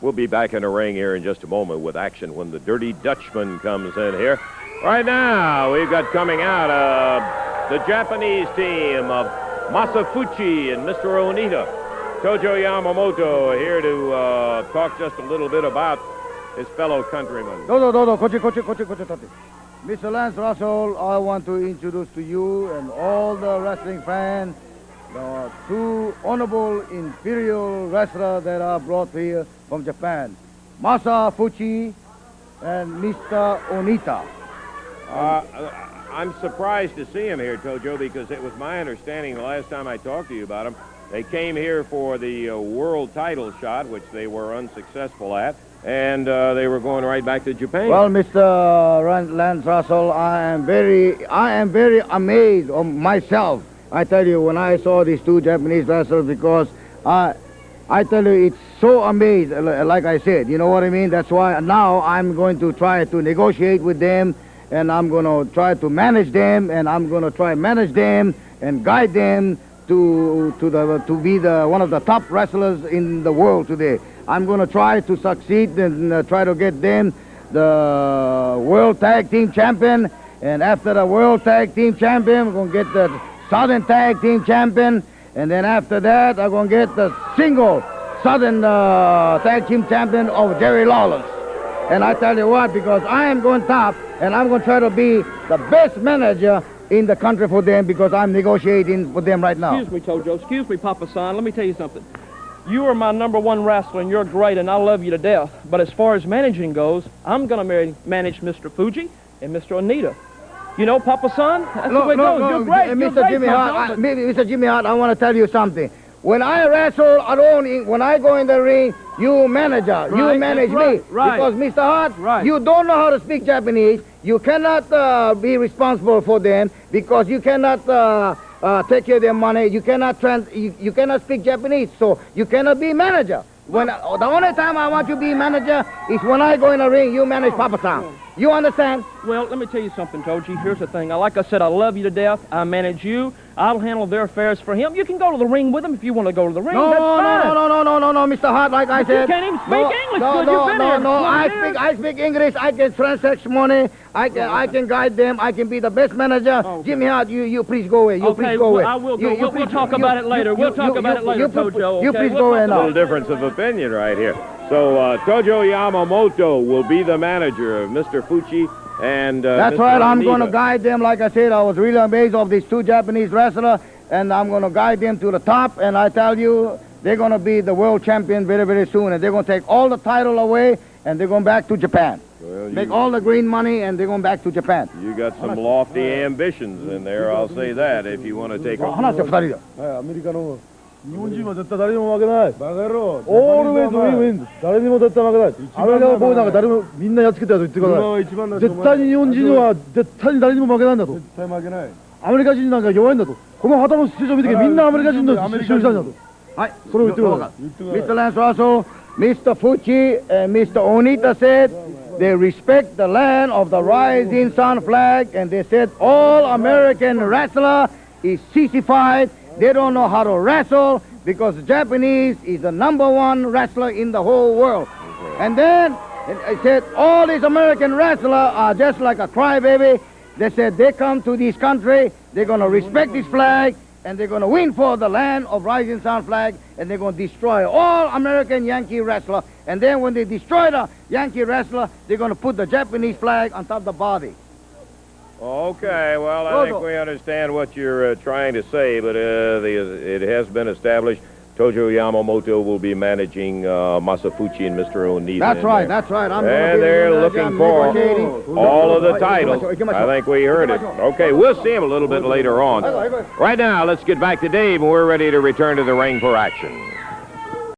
We'll be back in the ring here in just a moment with action when the Dirty Dutchman comes in here. Right now, we've got coming out the Japanese team of Masa Fuchi and Mr. Onita. Tojo Yamamoto here to talk just a little bit about his fellow countrymen. Mr. Lance Russell, I want to introduce to you and all the wrestling fans the two honorable imperial wrestlers that are brought here from Japan, Masa Fuchi and Mr. Onita. I'm surprised to see him here, Tojo, because it was my understanding the last time I talked to you about him, they came here for the world title shot, which they were unsuccessful at, and they were going right back to Japan. Well, Mr. Lance Russell, I am very amazed of myself. I tell you, when I saw these two Japanese wrestlers, because I tell you, it's so amazed, like I said, you know what I mean? That's why now I'm going to try to negotiate with them, and I'm going to try to manage them, and I'm going to try to manage them and guide them to be one of the top wrestlers in the world today. I'm going to try to succeed and try to get them the World Tag Team Champion, and after the World Tag Team Champion, we're going to get the Southern Tag Team Champion, and then after that, I'm going to get the single Southern Tag Team Champion of Jerry Lawless. And I tell you what, because I am going top, and I'm going to try to be the best manager in the country for them, because I'm negotiating for them right now. Excuse me, Tojo. Excuse me, Papa San. Let me tell you something. You are my #1 wrestler, and you're great, and I love you to death. But as far as managing goes, I'm going to manage Mr. Fuji and Mr. Onita. You know, Papa San, that's the way it goes. You're great. Mr. Jimmy Hart, Mr. Jimmy Hart, I want to tell you something. When I wrestle alone, when I go in the ring, you manager, you manage me. Right. Because, Mr. Hart, you don't know how to speak Japanese. You cannot be responsible for them, because you cannot take care of their money. You cannot you cannot speak Japanese, so you cannot be manager. When the only time I want you to be manager is when I go in the ring, you manage Papa San. You understand? Well, let me tell you something, Toji. Here's the thing. Like I said, I love you to death. I manage you. I'll handle their affairs for him. You can go to the ring with him if you want to go to the ring. No, That's fine. no, Mr. Hart, like I said. You can't even speak English because you've been here. No, I speak English. I can transact money. I can guide them. I can be the best manager. Okay. Jimmy Hart, you please go away. Please go away. I will go. We'll talk about it later. We'll talk about it later, Tojo. You please go away now. A little difference of opinion right here. So Tojo Yamamoto will be the manager of Mr. Fuchi and That's Mr. right. I'm Onita. going to guide them. Like I said, I was really amazed of these two Japanese wrestlers, and I'm going to guide them to the top. And I tell you, they're going to be the world champion very, very soon, and they're going to take all the title away, and they're going back to Japan. Well, make all the green money, and they're going back to Japan. You got some lofty ambitions in there, I'll say that, if you want to take a... アメリカの日本人は絶対誰にも負けない。バカ野郎。オールウェイズウィンウィン。誰にも絶対負けない。アメリカのボーイなんか誰もみんなやっつけたやつ言ってください。絶対に日本人は絶対に誰にも負けないんだと。絶対負けない。アメリカ人なんか弱いんだと。この旗の出場を見てみんなアメリカ人の出場したんだと。はい。それを言ってください。Mr. Lance Russell, Mr. Fuchi, and Mr. Onita said they respect the land of the rising sun flag, and they said all American wrestler is sissified. They don't know how to wrestle, because the Japanese is the #1 wrestler in the whole world. And then I said all these American wrestlers are just like a crybaby. They said they come to this country, they're going to respect this flag, and they're going to win for the land of rising sun flag, and they're going to destroy all American Yankee wrestler. And then when they destroy the Yankee wrestler, they're going to put the Japanese flag on top of the body. Okay, well, I think we understand what you're trying to say, but it has been established Tojo Yamamoto will be managing Masa Fuchi and Mr. Onita. That's right, that's right. And they're looking for all of the titles. I think we heard it. Okay, we'll see him a little bit later on. Right now, let's get back to Dave, and we're ready to return to the ring for action.